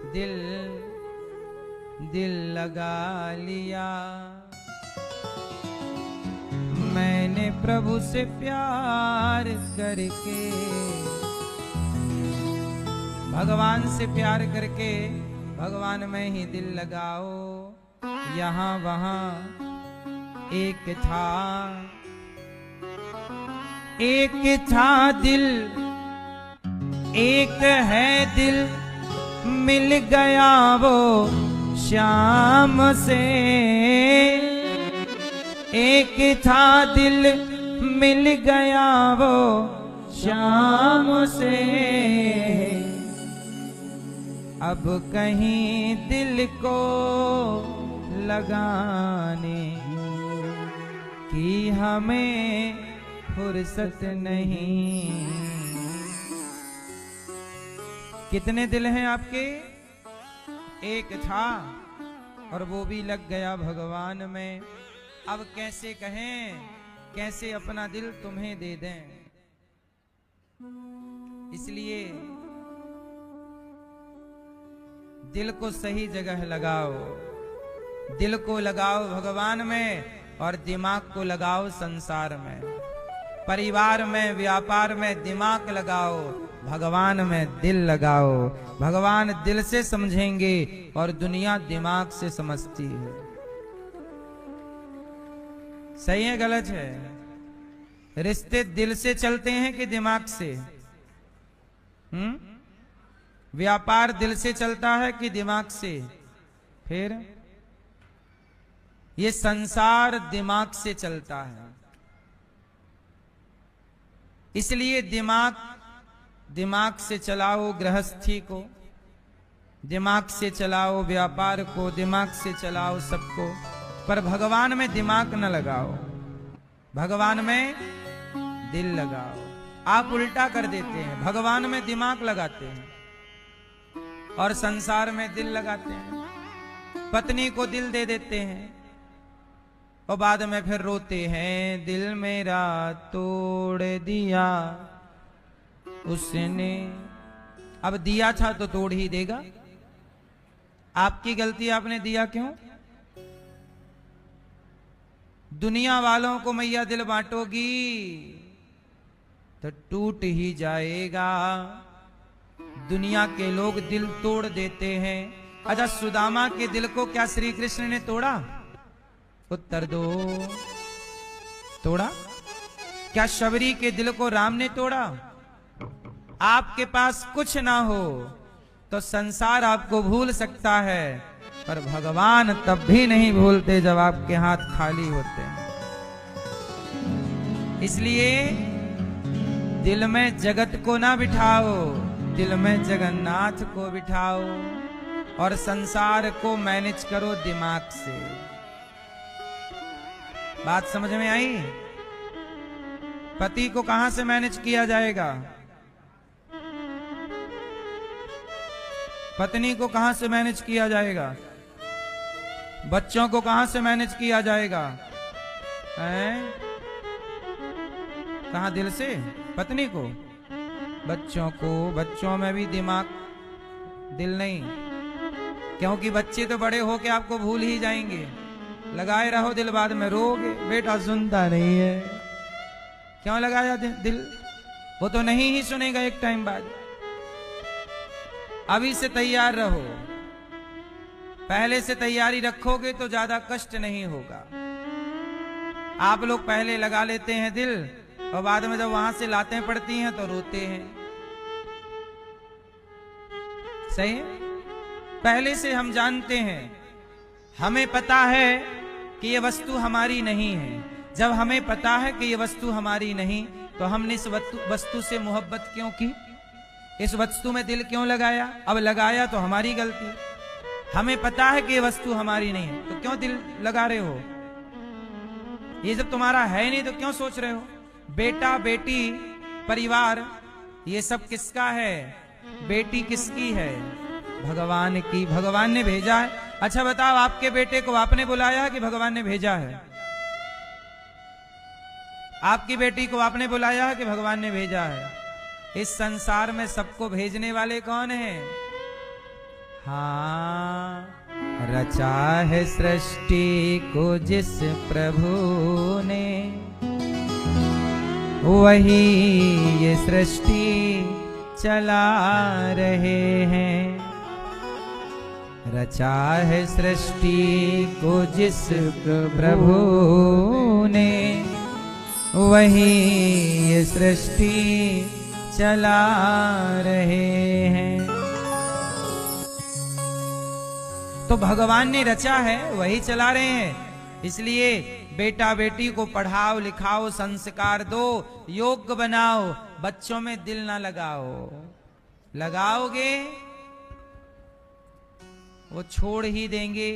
दिल दिल लगा लिया। मैंने प्रभु से प्यार करके, भगवान से प्यार करके भगवान में ही दिल लगाओ। यहाँ वहाँ एक था दिल, एक है दिल, मिल गया वो श्याम से। एक था दिल, मिल गया वो श्याम से। अब कहीं दिल को लगाने की हमें फुर्सत नहीं। कितने दिल हैं आपके? एक था और वो भी लग गया भगवान में। अब कैसे कहें, कैसे अपना दिल तुम्हें दे दें। इसलिए दिल को सही जगह लगाओ। दिल को लगाओ भगवान में और दिमाग को लगाओ संसार में। परिवार में, व्यापार में दिमाग लगाओ, भगवान में दिल लगाओ। भगवान दिल से समझेंगे और दुनिया दिमाग से समझती है। सही है गलत है? रिश्ते दिल से चलते हैं कि दिमाग से? व्यापार दिल से चलता है कि दिमाग से? फिर ये संसार दिमाग से चलता है। इसलिए दिमाग से चलाओ गृहस्थी को, दिमाग से चलाओ व्यापार को, दिमाग से चलाओ सबको, पर भगवान में दिमाग न लगाओ, भगवान में दिल लगाओ। आप उल्टा कर देते हैं, भगवान में दिमाग लगाते हैं और संसार में दिल लगाते हैं। पत्नी को दिल दे देते हैं और बाद में फिर रोते हैं, दिल मेरा तोड़ दिया उसने। अब दिया था तो तोड़ ही देगा। आपकी गलती, आपने दिया क्यों? दुनिया वालों को मैया दिल बांटोगी तो टूट ही जाएगा। दुनिया के लोग दिल तोड़ देते हैं। अच्छा, सुदामा के दिल को क्या श्री कृष्ण ने तोड़ा? उत्तर दो। तोड़ा? क्या शबरी के दिल को राम ने तोड़ा? आपके पास कुछ ना हो तो संसार आपको भूल सकता है, पर भगवान तब भी नहीं भूलते जब आपके हाथ खाली होते हैं। इसलिए दिल में जगत को ना बिठाओ, दिल में जगन्नाथ को बिठाओ और संसार को मैनेज करो दिमाग से। बात समझ में आई? पति को कहां से मैनेज किया जाएगा? पत्नी को कहां से मैनेज किया जाएगा? बच्चों को कहां से मैनेज किया जाएगा? कहां? दिल से? पत्नी को, बच्चों को, बच्चों में भी दिमाग, दिल नहीं, क्योंकि बच्चे तो बड़े होके आपको भूल ही जाएंगे। लगाए रहो दिल, बाद में रोगे बेटा सुनता नहीं है। क्यों लगाया दिल? वो तो नहीं ही सुनेगा एक टाइम बाद। अभी से तैयार रहो, पहले से तैयारी रखोगे तो ज्यादा कष्ट नहीं होगा। आप लोग पहले लगा लेते हैं दिल और बाद में जब वहां से लातें पड़ती हैं तो रोते हैं। सही है? पहले से हम जानते हैं, हमें पता है कि ये वस्तु हमारी नहीं है। जब हमें पता है कि ये वस्तु हमारी नहीं तो हमने इस वस्तु से मोहब्बत क्यों की? इस वस्तु में दिल क्यों लगाया? अब लगाया तो हमारी गलती। हमें पता है कि ये वस्तु हमारी नहीं है तो क्यों दिल लगा रहे हो? ये जब तुम्हारा है नहीं तो क्यों सोच रहे हो? बेटा बेटी परिवार ये सब किसका है? बेटी किसकी है? भगवान की। भगवान ने भेजा है। अच्छा बताओ, आपके बेटे को आपने बुलाया कि भगवान ने भेजा है? आपकी बेटी को आपने बुलाया है कि भगवान ने भेजा है? इस संसार में सबको भेजने वाले कौन हैं? हाँ, रचा है सृष्टि को जिस प्रभु ने, वही ये सृष्टि चला रहे हैं। रचा है सृष्टि को जिस प्रभु ने, वही ये सृष्टि चला रहे हैं। तो भगवान ने रचा है, वही चला रहे हैं। इसलिए बेटा बेटी को पढ़ाओ लिखाओ, संस्कार दो, योग्य बनाओ, बच्चों में दिल ना लगाओ। लगाओगे वो छोड़ ही देंगे।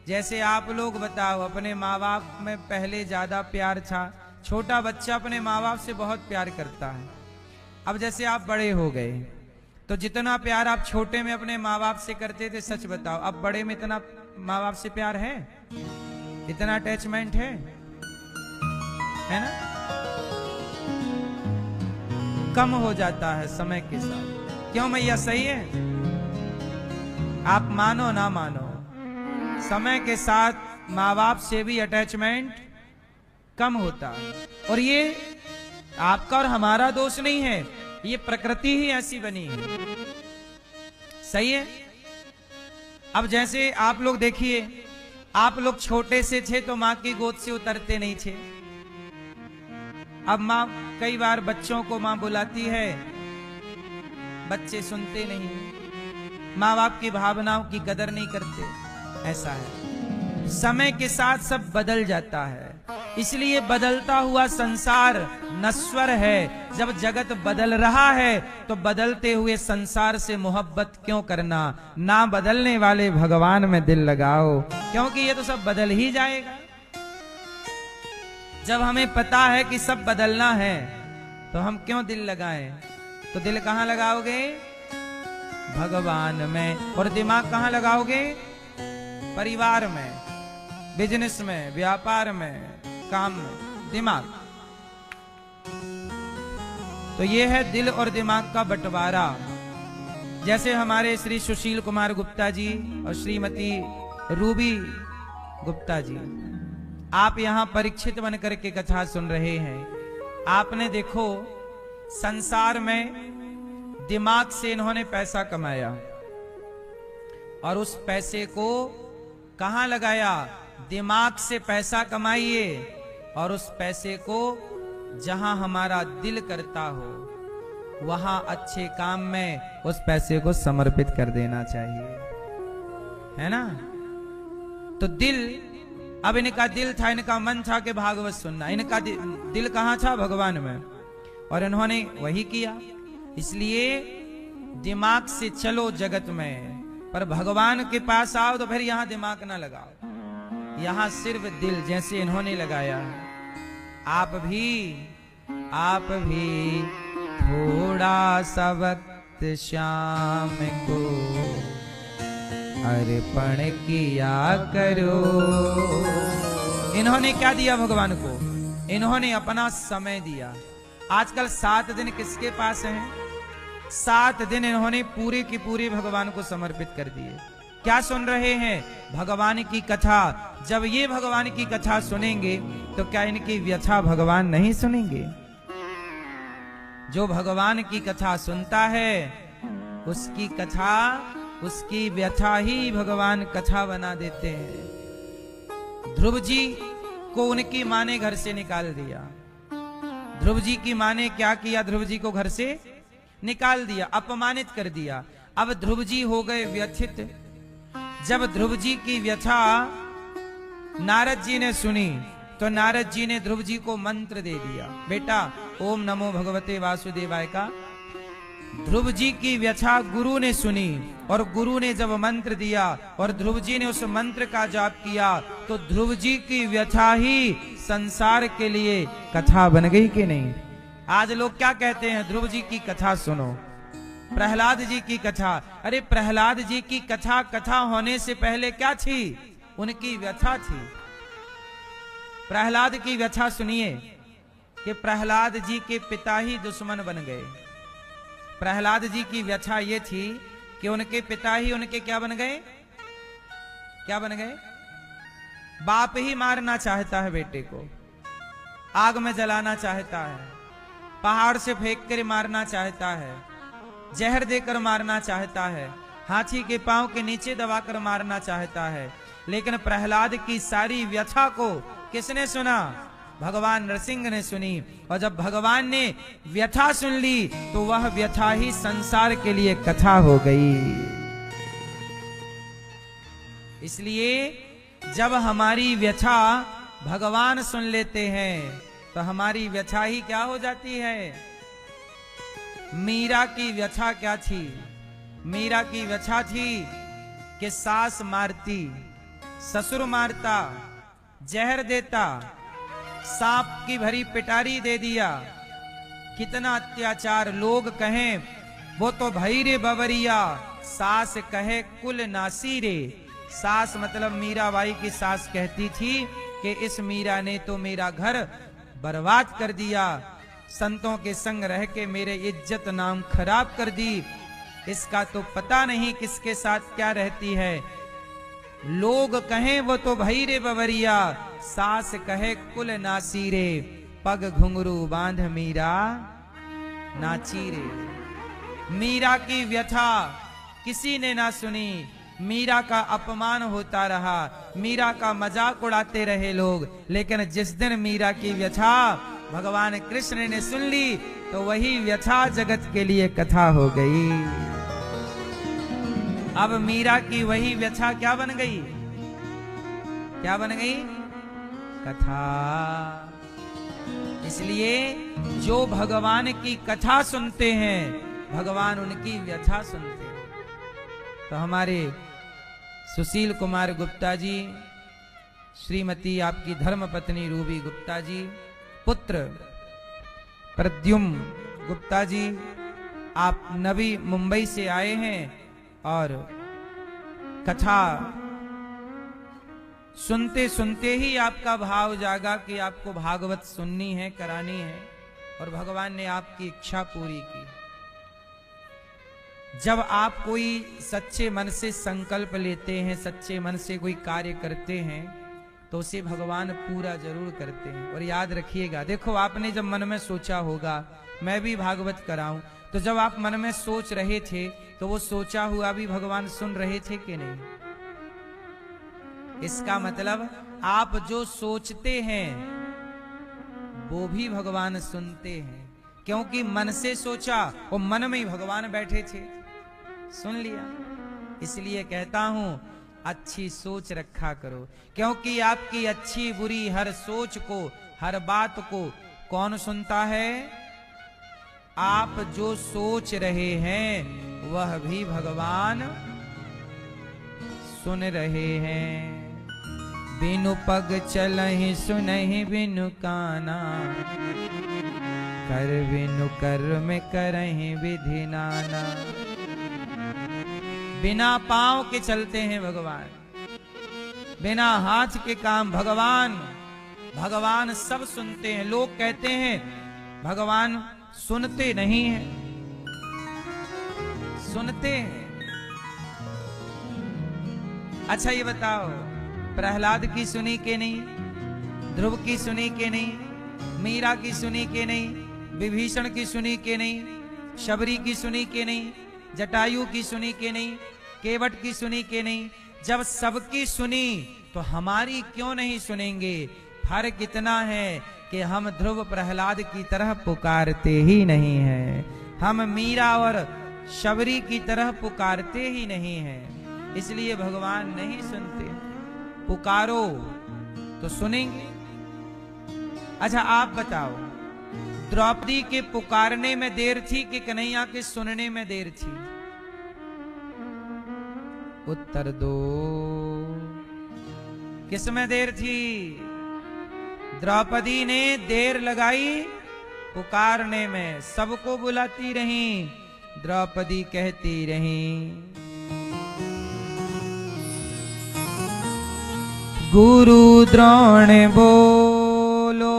जैसे आप लोग बताओ, अपने माँ बाप में पहले ज्यादा प्यार था। छोटा बच्चा अपने माँ बाप से बहुत प्यार करता है। अब जैसे आप बड़े हो गए, तो जितना प्यार आप छोटे में अपने माँ बाप से करते थे, सच बताओ अब बड़े में इतना माँ बाप से प्यार है? इतना अटैचमेंट है ना? कम हो जाता है समय के साथ। क्यों मैया, सही है? आप मानो ना मानो, समय के साथ माँ बाप से भी अटैचमेंट कम होता है। और ये आपका और हमारा दोष नहीं है, ये प्रकृति ही ऐसी बनी है। सही है? अब जैसे आप लोग देखिए, आप लोग छोटे से थे तो माँ की गोद से उतरते नहीं थे। अब माँ कई बार बच्चों को माँ बुलाती है, बच्चे सुनते नहीं, माँ बाप की भावनाओं की कदर नहीं करते। ऐसा है, समय के साथ सब बदल जाता है। इसलिए बदलता हुआ संसार नश्वर है। जब जगत बदल रहा है तो बदलते हुए संसार से मोहब्बत क्यों करना? ना बदलने वाले भगवान में दिल लगाओ, क्योंकि ये तो सब बदल ही जाएगा। जब हमें पता है कि सब बदलना है तो हम क्यों दिल लगाएं? तो दिल कहाँ लगाओगे? भगवान में। और दिमाग कहाँ लगाओगे? परिवार में, बिजनेस में, व्यापार में, काम में। दिमाग। तो ये है दिल और दिमाग का बंटवारा। जैसे हमारे श्री सुशील कुमार गुप्ता जी और श्रीमती रूबी गुप्ता जी, आप यहां परीक्षित बन करके कथा सुन रहे हैं। आपने देखो, संसार में दिमाग से इन्होंने पैसा कमाया और उस पैसे को कहां लगाया? दिमाग से पैसा कमाइए और उस पैसे को जहां हमारा दिल करता हो वहां अच्छे काम में उस पैसे को समर्पित कर देना चाहिए, है ना? तो दिल, अब इनका दिल था, इनका मन था कि भागवत सुनना। इनका दिल कहां था? भगवान में। और इन्होंने वही किया। इसलिए दिमाग से चलो जगत में, पर भगवान के पास आओ तो फिर यहां दिमाग ना लगाओ, यहां सिर्फ दिल, जैसे इन्होंने लगाया। आप भी थोड़ा सा वक्त शाम को अर्पण किया करो। इन्होंने क्या दिया भगवान को? इन्होंने अपना समय दिया। आजकल 7 दिन किसके पास हैं? 7 दिन इन्होंने पूरे की पूरे भगवान को समर्पित कर दिए। क्या सुन रहे हैं? भगवान की कथा। जब ये भगवान की कथा सुनेंगे तो क्या इनकी व्यथा भगवान नहीं सुनेंगे? जो भगवान की कथा सुनता है उसकी कथा, उसकी व्यथा ही भगवान कथा बना देते हैं। ध्रुव जी को उनकी माँ ने घर से निकाल दिया। ध्रुव जी की माँ ने क्या किया? ध्रुव जी को घर से निकाल दिया, अपमानित कर दिया। अब ध्रुव जी हो गए व्यथित। जब ध्रुव जी की व्यथा नारद जी ने सुनी तो नारद जी ने ध्रुव जी को मंत्र दे दिया, बेटा ओम नमो भगवते वासुदेवाय का। ध्रुव जी की व्यथा गुरु ने सुनी और गुरु ने जब मंत्र दिया और ध्रुव जी ने उस मंत्र का जाप किया तो ध्रुव जी की व्यथा ही संसार के लिए कथा बन गई कि नहीं? आज लोग क्या कहते हैं? ध्रुव जी की कथा सुनो, प्रहलाद जी की कथा। अरे प्रहलाद जी की कथा होने से पहले क्या थी? उनकी व्यथा थी। प्रहलाद की व्यथा सुनिए कि प्रहलाद जी के पिता ही दुश्मन बन गए। प्रहलाद जी की व्यथा ये थी कि उनके पिता ही उनके क्या बन गए, क्या बन गए? बाप ही मारना चाहता है बेटे को, आग में जलाना चाहता है, पहाड़ से फेंक कर मारना चाहता है, जहर देकर मारना चाहता है, हाथी के पांव के नीचे दबाकर मारना चाहता है। लेकिन प्रहलाद की सारी व्यथा को किसने सुना? भगवान नरसिंह ने सुनी। और जब भगवान ने व्यथा सुन ली तो वह व्यथा ही संसार के लिए कथा हो गई। इसलिए जब हमारी व्यथा भगवान सुन लेते हैं तो हमारी व्यथा ही क्या हो जाती है? मीरा की व्यथा क्या थी? मीरा की व्यथा थी कि सास मारती, ससुर मारता, जहर देता, सांप की भरी पिटारी दे दिया, कितना अत्याचार। लोग कहें वो तो भई रे बवरिया, सास कहे कुल नासी रे। सास मतलब मीराबाई की सास कहती थी कि इस मीरा ने तो मेरा घर बर्बाद कर दिया, संतों के संग रह के मेरे इज्जत नाम खराब कर दी, इसका तो पता नहीं किसके साथ क्या रहती है। लोग कहें वो तो भई रे बवरिया, सास कहे कुल नासी रे, पग घुंघरू बांध मीरा नाची रे। मीरा की व्यथा किसी ने ना सुनी, मीरा का अपमान होता रहा, मीरा का मजाक उड़ाते रहे लोग। लेकिन जिस दिन मीरा की व्यथा भगवान कृष्ण ने सुन ली तो वही व्यथा जगत के लिए कथा हो गई। अब मीरा की वही व्यथा क्या बन गई? क्या बन गई? कथा। इसलिए जो भगवान की कथा सुनते हैं भगवान उनकी व्यथा सुनते हैं। तो हमारे सुशील कुमार गुप्ता जी, श्रीमती आपकी धर्मपत्नी रूबी गुप्ता जी, पुत्र प्रद्युम्न गुप्ता जी, आप नवी मुंबई से आए हैं और कथा सुनते सुनते ही आपका भाव जागा कि आपको भागवत सुननी है, करानी है, और भगवान ने आपकी इच्छा पूरी की। जब आप कोई सच्चे मन से संकल्प लेते हैं, सच्चे मन से कोई कार्य करते हैं तो उसे भगवान पूरा जरूर करते हैं। और याद रखिएगा, देखो आपने जब मन में सोचा होगा मैं भी भागवत कराऊं, तो जब आप मन में सोच रहे थे तो वो सोचा हुआ भी भगवान सुन रहे थे कि नहीं? इसका मतलब आप जो सोचते हैं वो भी भगवान सुनते हैं, क्योंकि मन से सोचा और मन में ही भगवान बैठे थे, सुन लिया। इसलिए कहता हूं अच्छी सोच रखा करो, क्योंकि आपकी अच्छी बुरी हर सोच को, हर बात को कौन सुनता है? आप जो सोच रहे हैं वह भी भगवान सुन रहे हैं। बिनु पग चलहि सुनहि बिनु काना, कर बिनु कर्म करहि विधि नाना। बिना पांव के चलते हैं भगवान, बिना हाथ के काम भगवान। भगवान सब सुनते हैं। लोग कहते हैं भगवान सुनते नहीं हैं, सुनते हैं। अच्छा ये बताओ, प्रहलाद की सुनी के नहीं? ध्रुव की सुनी के नहीं? मीरा की सुनी के नहीं? विभीषण की सुनी के नहीं? शबरी की सुनी के नहीं? जटायु की सुनी के नहीं? केवट की सुनी के नहीं? जब सबकी सुनी तो हमारी क्यों नहीं सुनेंगे? फर्क इतना है कि हम ध्रुव प्रहलाद की तरह पुकारते ही नहीं हैं, हम मीरा और शबरी की तरह पुकारते ही नहीं हैं। इसलिए भगवान नहीं सुनते। पुकारो तो सुनेंगे। अच्छा आप बताओ, द्रौपदी के पुकारने में देर थी कि कन्हैया के सुनने में देर थी? उत्तर दो, किस में देर थी? द्रौपदी ने देर लगाई पुकारने में, सबको बुलाती रही, द्रौपदी कहती रही गुरु द्रोण बोलो,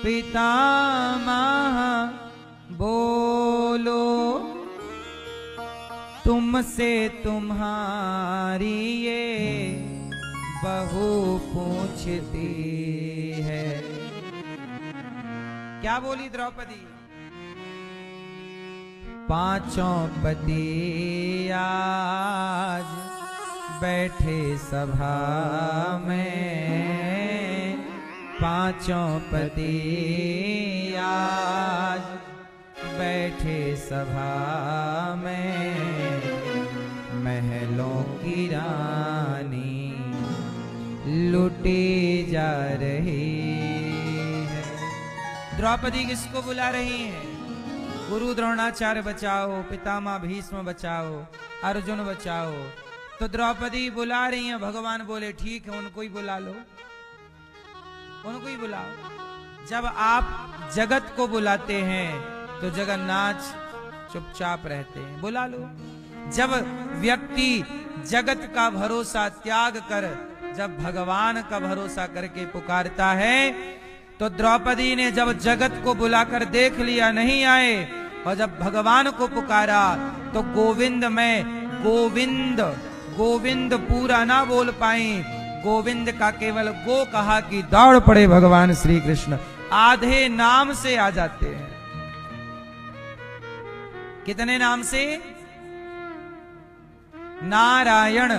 पितामह बोलो, तुमसे तुम्हारी ये बहू पूछती है। क्या बोली द्रौपदी? पांचों पति आज बैठे सभा में, पांचों पति आज बैठे सभा में, महलों की रानी लुटी जा रही है। द्रौपदी किसको बुला रही है? गुरु द्रोणाचार्य बचाओ, पितामह भीष्म बचाओ, अर्जुन बचाओ। तो द्रौपदी बुला रही है। भगवान बोले ठीक है, उनको ही बुला लो, उनको ही बुलाओ। जब आप जगत को बुलाते हैं तो जगन्नाथ चुपचाप रहते हैं, बुला लो। जब व्यक्ति जगत का भरोसा त्याग कर जब भगवान का भरोसा करके पुकारता है, तो द्रौपदी ने जब जगत को बुलाकर देख लिया नहीं आए, और जब भगवान को पुकारा तो गोविंद में गोविंद गोविंद पूरा ना बोल पाई, गोविंद का केवल गो कहा कि दौड़ पड़े भगवान श्री कृष्ण। आधे नाम से आ जाते हैं। कितने नाम से? नारायण।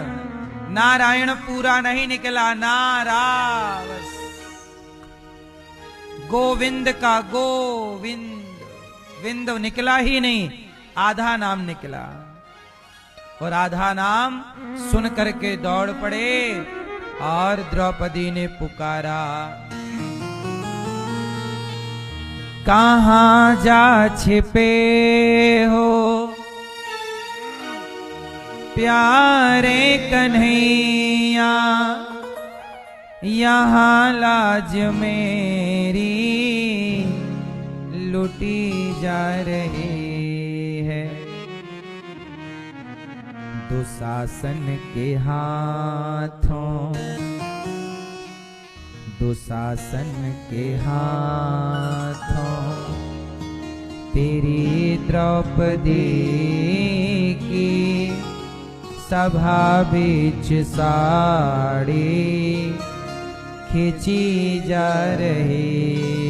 नारायण पूरा नहीं निकला, नारावस। गोविंद का गोविंद विंद निकला ही नहीं, आधा नाम निकला। और आधा नाम सुन करके दौड़ पड़े और द्रौपदी ने पुकारा, कहां जा छिपे हो प्यारे कन्हैया, यहाँ लाज मेरी लुटी जा रही है। दुशासन के हाथों, दुशासन के हाथों तेरी द्रौपदी की सभा बीच साड़ी खींची जा रही